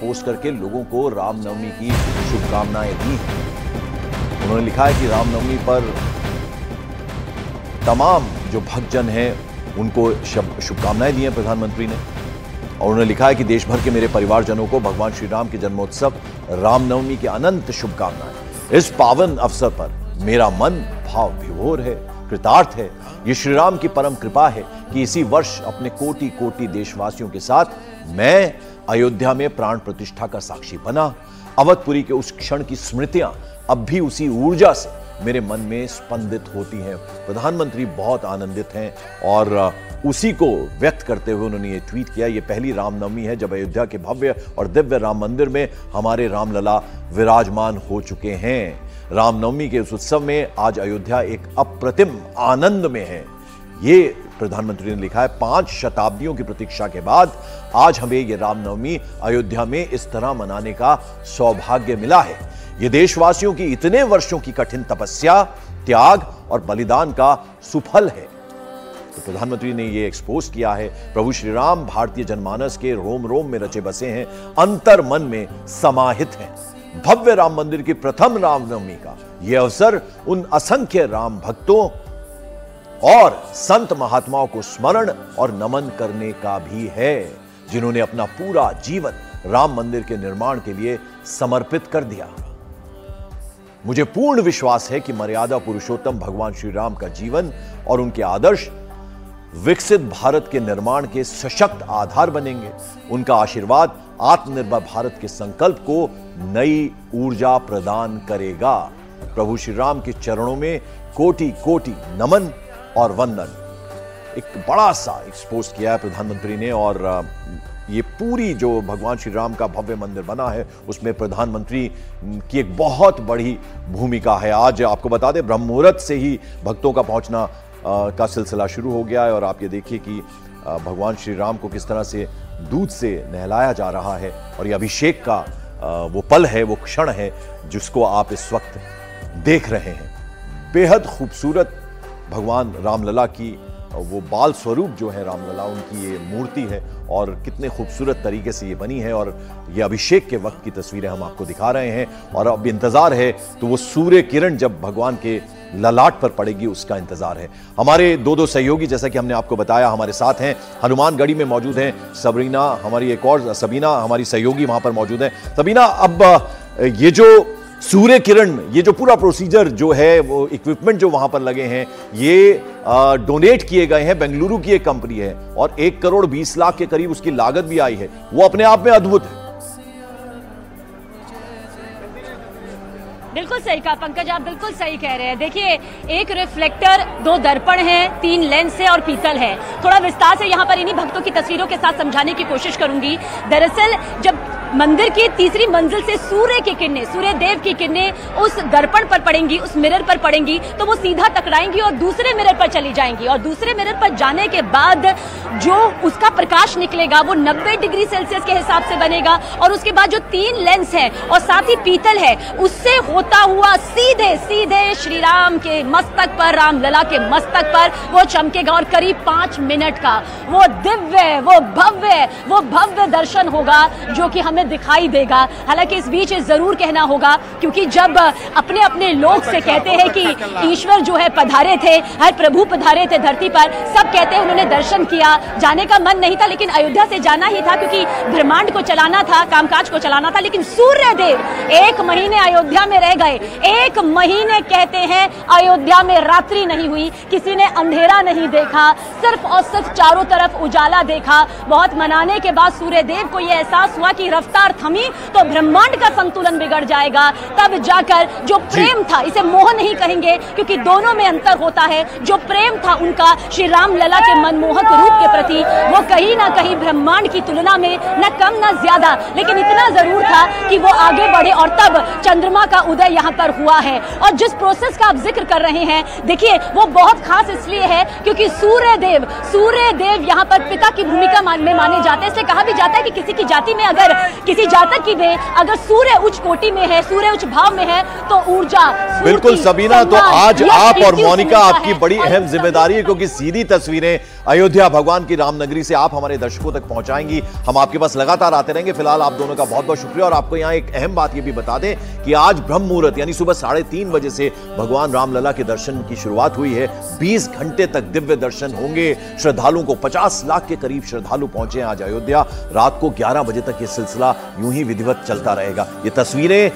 Post करके लोगों को रामनवमी की शुभकामनाएं दी हैं। उन्होंने लिखा है कि रामनवमी पर तमाम जो भक्तजन हैं उनको शुभकामनाएं दी हैं प्रधानमंत्री ने। और उन्होंने लिखा है कि देश भर के मेरे परिवारजनों को भगवान श्री राम के जन्मोत्सव रामनवमी की अनंत शुभकामनाएं। इस पावन अवसर पर मेरा मन भाव विभोर है, कृतार्थ है। ये श्री राम की परम कृपा है कि इसी वर्ष अपने कोटि कोटि देशवासियों के साथ मैं अयोध्या में प्राण प्रतिष्ठा का साक्षी बना। अवधपुरी के उस क्षण की स्मृतियां अब भी उसी ऊर्जा से मेरे मन में स्पंदित होती हैं। प्रधानमंत्री बहुत आनंदित हैं और उसी को व्यक्त करते हुए उन्होंने ये ट्वीट किया। ये पहली रामनवमी है जब अयोध्या के भव्य और दिव्य राम मंदिर में हमारे रामलला विराजमान हो चुके हैं। रामनवमी के इस उत्सव में आज अयोध्या एक अप्रतिम आनंद में है। ये प्रधानमंत्री ने लिखा है, 5 शताब्दियों की प्रतीक्षा के बाद आज हमें ये रामनवमी अयोध्या में इस तरह मनाने का सौभाग्य मिला है। ये देशवासियों की इतने वर्षों की कठिन तपस्या, त्याग और बलिदान का सुफल है। तो प्रधानमंत्री ने ये एक्सपोज किया है, प्रभु श्री राम भारतीय जनमानस के रोम रोम में रचे बसे हैं, अंतर मन में समाहित हैं। भव्य राम मंदिर की प्रथम रामनवमी का यह अवसर उन असंख्य राम भक्तों और संत महात्माओं को स्मरण और नमन करने का भी है, जिन्होंने अपना पूरा जीवन राम मंदिर के निर्माण के लिए समर्पित कर दिया। मुझे पूर्ण विश्वास है कि मर्यादा पुरुषोत्तम भगवान श्री राम का जीवन और उनके आदर्श विकसित भारत के निर्माण के सशक्त आधार बनेंगे। उनका आशीर्वाद आत्मनिर्भर भारत के संकल्प को नई ऊर्जा प्रदान करेगा। प्रभु श्री राम के चरणों में कोटि कोटि नमन और वंदन। एक बड़ा सा एक्सपोज किया है प्रधानमंत्री ने और ये पूरी जो भगवान श्री राम का भव्य मंदिर बना है उसमें प्रधानमंत्री की एक बहुत बड़ी भूमिका है। आज आपको बता दें, ब्रह्म मुहूर्त से ही भक्तों का पहुंचना का सिलसिला शुरू हो गया है और आप ये देखिए कि भगवान श्री राम को किस तरह से दूध से नहलाया जा रहा है और ये अभिषेक का वो पल है, वो क्षण है जिसको आप इस वक्त देख रहे हैं। बेहद खूबसूरत भगवान रामलला की वो बाल स्वरूप जो है रामलला, उनकी ये मूर्ति है और कितने खूबसूरत तरीके से ये बनी है और ये अभिषेक के वक्त की तस्वीरें हम आपको दिखा रहे हैं। और अब इंतजार है तो वो सूर्य किरण जब भगवान के ललाट पर पड़ेगी उसका इंतजार है। हमारे दो सहयोगी, जैसा कि हमने आपको बताया, हमारे साथ हैं, हनुमानगढ़ी में मौजूद हैं सबीना, हमारी एक और सबीना हमारी सहयोगी वहां पर मौजूद है। सबीना, अब ये जो सूर्य किरण, ये जो पूरा प्रोसीजर जो है, वो इक्विपमेंट जो वहां पर लगे हैं, ये डोनेट किए गए हैं, बेंगलुरु की एक कंपनी है और 1 करोड़ 20 लाख के करीब उसकी लागत भी आई है। वो अपने आप में अद्भुत है। बिल्कुल सही कहा पंकज, आप बिल्कुल सही कह रहे हैं। देखिए, एक रिफ्लेक्टर, 2 दर्पण हैं, 3 लेंस है और पीतल है। थोड़ा विस्तार से यहाँ पर इन्हीं भक्तों की तस्वीरों के साथ समझाने की कोशिश करूंगी। दरअसल जब मंदिर की तीसरी मंजिल से सूर्य की किरणें, सूर्य देव की किरणें उस दर्पण पर पड़ेंगी, उस मिरर पर पड़ेंगी, तो वो सीधा टकराएंगी और दूसरे मिरर पर चली जाएंगी और दूसरे मिरर पर जाने के बाद जो उसका प्रकाश निकलेगा वो 90 डिग्री सेल्सियस के हिसाब से बनेगा और उसके बाद जो 3 लेंस है और साथ ही पीतल है, उससे होता हुआ सीधे सीधे श्री राम के मस्तक पर, रामलला के मस्तक पर वो चमकेगा और करीब 5 मिनट का वो दिव्य, वो भव्य दर्शन होगा जो कि हमें दिखाई देगा। हालांकि इस बीच जरूर कहना होगा, क्योंकि जब अपने अपने लोग से कहते हैं कि ईश्वर जो है पधारे थे, हर प्रभु पधारे थे धरती पर, सब कहते हैं उन्होंने दर्शन किया, जाने का मन नहीं था लेकिन अयोध्या से जाना ही था क्योंकि ब्रह्मांड को चलाना था, कामकाज को चलाना था। लेकिन सूर्य देव 1 महीने अयोध्या में रह गए। 1 महीने कहते हैं अयोध्या में रात्रि नहीं हुई, किसी ने अंधेरा नहीं देखा, सिर्फ और सिर्फ चारों तरफ उजाला देखा। बहुत मनाने के बाद सूर्य देव को यह एहसास हुआ कि रफ्तार थमी तो ब्रह्मांड का संतुलन बिगड़ जाएगा। तब जाकर जो प्रेम था, इसे मोह नहीं कहेंगे क्योंकि दोनों में अंतर होता है, जो प्रेम था उनका श्री राम लला के मनमोहक रूप के प्रति, वो कहीं ना कहीं ब्रह्मांड की तुलना में न कम न ज्यादा, लेकिन इतना जरूर था कि वो आगे बढ़े और तब चंद्रमा का उदय यहाँ पर हुआ है। और जिस प्रोसेस का आप जिक्र कर रहे हैं, देखिए वो बहुत खास इसलिए है क्योंकि सूर्य देव यहाँ पर पिता की भूमिका में माने जाते हैं। इसलिए कहा भी जाता है कि किसी की जाति में, अगर किसी जातक की में अगर सूर्य उच्च कोटि में है, सूर्य उच्च भाव में है, तो ऊर्जा, बिल्कुल सबीना, तो आज आप और मोनिका आपकी बड़ी अहम जिम्मेदारी है, क्योंकि सीधी तस्वीरें अयोध्या भगवान की रामनगरी से आप हमारे दर्शकों तक पहुंचाएंगी। हम आपके पास लगातार आते रहेंगे। फिलहाल आप दोनों का बहुत बहुत शुक्रिया। और आपको यहां एक अहम बात यह भी बता दें कि आज ब्रह्म मुहूर्त यानी सुबह 3:30 बजे से भगवान रामलला के दर्शन की शुरुआत हुई है। 20 घंटे तक दिव्य दर्शन होंगे। श्रद्धालुओं को 50 लाख के करीब श्रद्धालु पहुंचे आज अयोध्या। रात को 11 बजे तक यह सिलसिला यूं ही विधिवत चलता रहेगा। ये तस्वीरें